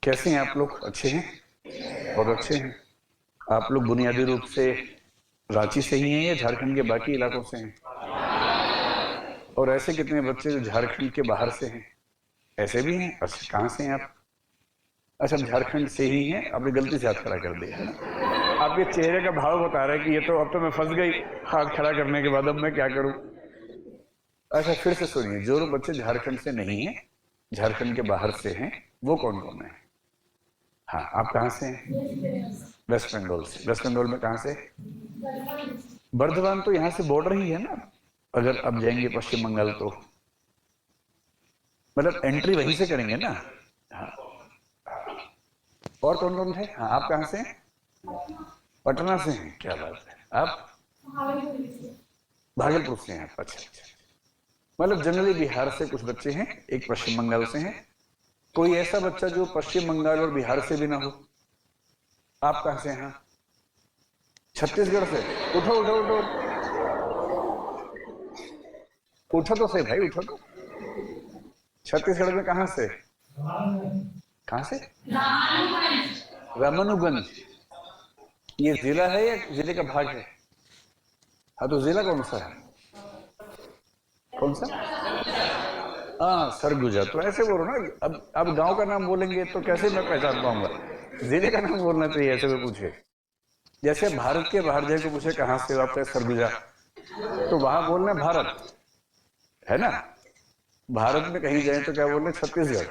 कैसे हैं आप लोग? अच्छे हैं? बहुत अच्छे हैं। आप लोग बुनियादी रूप से रांची से ही हैं या झारखंड के बाकी इलाकों से हैं? और ऐसे कितने बच्चे जो झारखंड के बाहर से हैं? ऐसे भी हैं? अच्छा, कहाँ से हैं आप? अच्छा, झारखंड से ही हैं। आपने गलती से हाथ खड़ा कर दिया है ना। आपके चेहरे का भाव बता रहा है कि ये तो अब तो मैं फंस गई हाथ खड़ा करने के बाद, अब मैं क्या करूं। अच्छा, फिर से सुनिए, जो लोग बच्चे झारखंड से नहीं हैं, झारखंड के बाहर से हैं, वो कौन कौन है? हाँ, आप कहाँ से हैं? वेस्ट बंगाल से। वेस्ट बंगाल में कहाँ से? बर्धमान तो यहाँ से बॉर्डर ही है ना। अगर आप जाएंगे पश्चिम बंगाल तो मतलब एंट्री वहीं से करेंगे ना। हाँ। और कौन कौन थे? हाँ, आप कहाँ से हैं? पटना से हैं। क्या बात है। आप? भागलपुर से हैं। अच्छा अच्छा। मतलब जनरली बिहार से कुछ बच्चे हैं, एक पश्चिम बंगाल से हैं। कोई ऐसा बच्चा जो पश्चिम बंगाल और बिहार से भी ना हो? आप कहाँ से हैं? छत्तीसगढ़ से। उठो उठो उठो, उठो तो सही भाई, उठो तो। छत्तीसगढ़ में कहाँ से? कहाँ से? रामानुगंज। ये जिला है या जिले का भाग है? हाँ, तो जिला कौन सा है? कौन सा? हाँ, सरगुजा। तो ऐसे बोलो ना। अब गांव का नाम बोलेंगे तो कैसे मैं पहचान पाऊंगा? जिले का नाम बोलना चाहिए। ऐसे में पूछे, जैसे भारत के बाहर जाए को पूछे कहाँ से हो, आप कहे सरगुजा, तो वहां बोलना भारत है ना। भारत में कहीं जाए तो क्या बोलना? छत्तीसगढ़।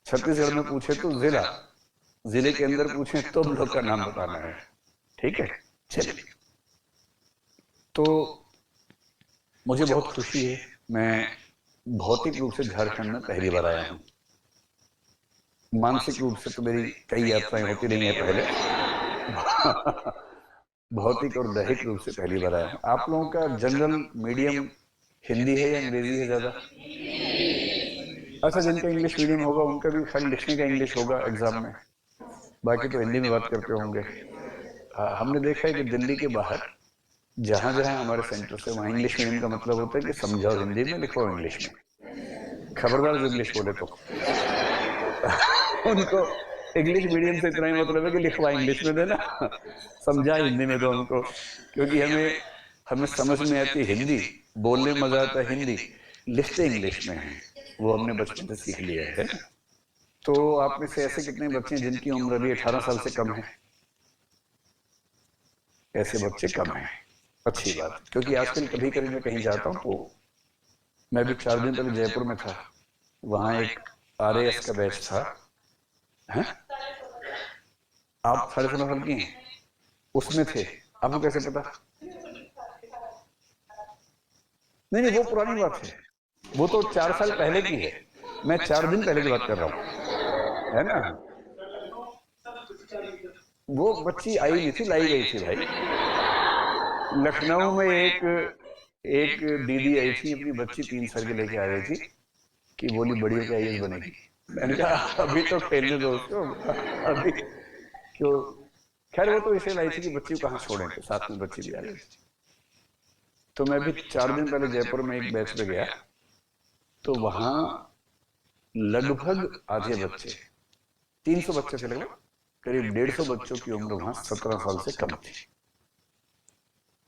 छत्तीसगढ़ में पूछे तो जिला, जिले के अंदर पूछे तो लोग का नाम बताना है। ठीक है, चलिए। तो मुझे बहुत खुशी है, मैं भौतिक रूप से झारखंड में पहली बार आया हूँ। मानसिक रूप से तो मेरी कई यात्राएं होती रही हैं पहले। भौतिक और दैहिक रूप से पहली बार आया हूँ। आप लोगों का जनरल मीडियम हिंदी है या अंग्रेजी है ज्यादा? अच्छा, जिनका इंग्लिश मीडियम होगा उनका भी खाली लिखने का इंग्लिश होगा एग्जाम में, बाकी तो हिंदी में बात करते होंगे। हमने देखा है कि दिल्ली के बाहर जहां जहां हमारे सेंटर से, वहां इंग्लिश मीडियम का मतलब होता है कि समझाओ हिंदी में, लिखो इंग्लिश में। खबरदार जो इंग्लिश बोले तो उनको इंग्लिश मीडियम से इतना ही मतलब है कि लिखवा इंग्लिश में देना, समझा हिंदी में दो उनको। क्योंकि हमें हमें समझ में आती हिंदी, बोलने में मजा आता है हिंदी, लिखते इंग्लिश में है। वो हमने बचपन से सीख लिया है ना। तो आप में से ऐसे कितने बच्चे हैं जिनकी उम्र अभी 18 साल से कम है? ऐसे बच्चे कम हैं। अच्छी बात, क्योंकि आजकल कभी कभी मैं कहीं जाता हूँ तो, मैं भी 4 दिन पहले जयपुर में था, वहां एक RAS का बैच था। हैं? आप 16.5 साल की हैं? उसमें थे? आपको कैसे पता? नहीं नहीं, वो पुरानी बात है, वो तो 4 साल पहले की है। मैं 4 दिन पहले की बात कर रहा हूँ, है ना। वो बच्ची आई नहीं थी, लाई गई थी भाई। लखनऊ में एक एक दीदी आई थी, अपनी बच्ची 3 साल की लेके आ रही थी कि बोली बड़ी होकर IAS बनेगी। मैंने कहा अभी तो खेलने दो उसको, अभी क्यों। खैर, वो तो इसे लाई थी कि बच्ची को कहाँ छोड़ें, तो साथ में बच्ची भी आ रही थी। तो मैं भी 4 दिन पहले जयपुर में एक बैच पे गया, तो वहां लगभग आधे बच्चे, 300 बच्चे थे लगभग, करीब 150 बच्चों की उम्र वहां 17 साल से कम थी।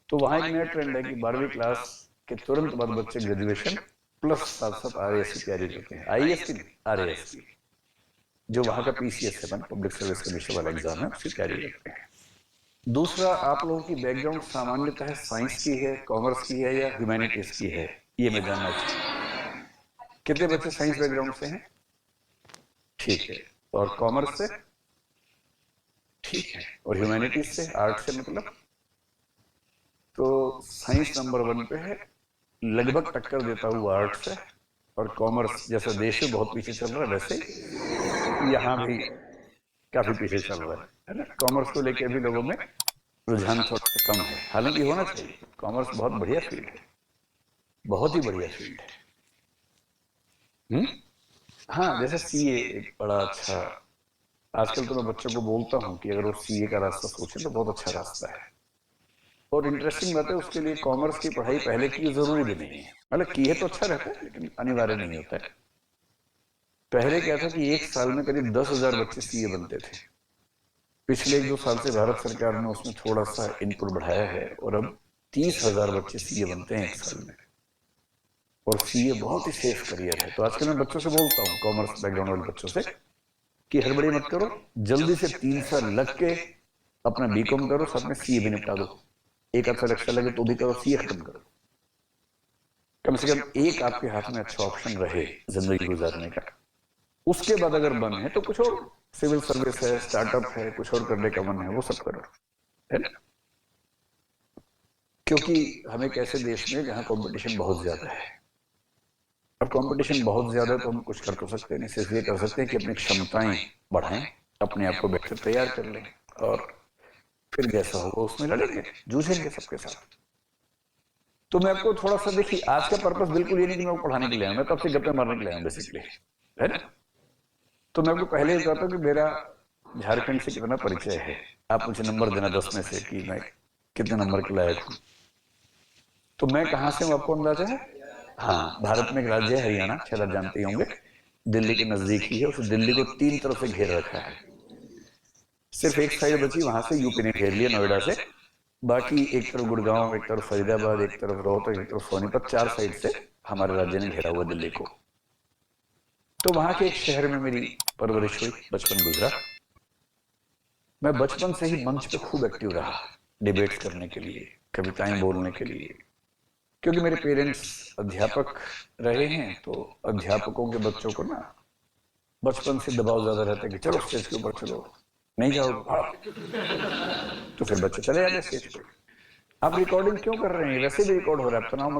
तो वहां एक नया ट्रेंड है कि 12वीं क्लास के तुरंत बाद बच्चे ग्रेजुएशन प्लस साथ साथ RAS की तैयारी करते हैं। IAS की नहीं, RAS की, जो वहां का PCS है, पब्लिक सर्विस कमीशन वाला एग्जाम है, उसकी तैयारी करते हैं। दूसरा, आप लोगों की बैकग्राउंड सामान्यतः साइंस की है, कॉमर्स की है या ह्यूमैनिटीज की है, ये मैं जानना चाहता हूँ। कितने बच्चे साइंस बैकग्राउंड से हैं? ठीक है। और कॉमर्स से? ठीक है। और ह्यूमैनिटीज से, आर्ट से मतलब? तो साइंस नंबर 1 पे है, लगभग टक्कर देता हुआ आर्ट से। और कॉमर्स, जैसा देश में बहुत पीछे चल रहा है वैसे यहाँ भी काफी पीछे चल रहा है ना। कॉमर्स को लेकर भी लोगों में रुझान थोड़ा सा कम है, हालांकि होना चाहिए। कॉमर्स बहुत बढ़िया फील्ड है, बहुत ही बढ़िया फील्ड है। हाँ, जैसे CA एक बड़ा अच्छा, आजकल तो मैं बच्चों को बोलता हूँ कि अगर वो CA का रास्ता सोचे तो बहुत अच्छा रास्ता है। और इंटरेस्टिंग बात है, उसके लिए कॉमर्स की पढ़ाई पहले की जरूरी भी नहीं है, मतलब की है तो अच्छा रहता है, लेकिन अनिवार्य नहीं होता है। पहले क्या था कि एक साल में करीब 10,000 बच्चे सीए बनते थे। पिछले 1-2 साल से भारत सरकार ने उसमें थोड़ा सा इनपुट बढ़ाया है और अब 30,000 बच्चे सीए बनते हैं एक साल में। और सीए बहुत ही सेफ करियर है। तो आजकल मैं बच्चों से बोलता हूँ, कॉमर्स बैकग्राउंड वाले बच्चों से, कि हड़बड़ी मत करो, जल्दी से 3 साल लग के अपना बीकॉम करो, साथ में सीए भी निपटा दो। एक आध साल एक्स्ट्रा लगे तो भी करो, सीए खत्म करो। कम से कम एक आपके हाथ में अच्छा ऑप्शन रहे जिंदगी गुजारने का। उसके बाद अगर मन है तो कुछ और, सिविल सर्विस है, स्टार्टअप है, कुछ और करने का मन है, वो सब करो, है ना। क्योंकि हम एक ऐसे देश में जहां कंपटीशन बहुत ज्यादा है, और कंपटीशन बहुत ज्यादा है तो हम कुछ कर तो सकते नहीं, सिर्फ ये कर सकते हैं कि अपनी क्षमताएं बढ़ाएं, अपने आप को बेहतर तैयार कर लें, और फिर जैसा होगा उसमें लड़ेंगे, जूझेंगे सबके साथ। तो मैं आपको थोड़ा सा, देखिए आज का पर्पस बिल्कुल ये नहीं कि मैं आपको पढ़ाने के लिए आया, मैं तो आपसे गप्पे मारने के लिए आया बेसिकली, है ना। तो मैं आपको पहले ही बताता हूँ कि मेरा झारखंड से कितना परिचय है। आप मुझे नंबर देना 10 में से कि मैं कितने नंबर के लायक हूँ। तो मैं कहाँ से हूँ आपको अंदाजा है? हाँ, भारत में एक राज्य है हरियाणा, शायद आप जानते ही होंगे, दिल्ली के नजदीक ही है। उस दिल्ली को 3 तरफ से घेर रखा है। सिर्फ एक साइड बची, वहां से यूपी ने घेर लिया, नोएडा से। बाकी एक तरफ गुड़गांव, एक तरफ फरीदाबाद, एक तरफ रोहतक, एक तरफ सोनीपत, 4 साइड से हमारे राज्य ने घेरा हुआ दिल्ली को। तो वहां के एक शहर में मेरी परवरिश हुई, बचपन गुजरा। मैं बचपन से ही मंच पे खूब एक्टिव रहा, डिबेट्स करने के लिए, कविताएं बोलने के लिए। क्योंकि मेरे पेरेंट्स अध्यापक रहे हैं, तो अध्यापकों के बच्चों को ना बचपन से दबाव ज्यादा रहता है कि चलो स्टेज के ऊपर चलो, नहीं जाओ तो फिर बच्चे चले जाते स्टेज पे। आप रिकॉर्डिंग क्यों कर रहे हैं? वैसे भी रिकॉर्ड हो रहा है, आप तनाव मत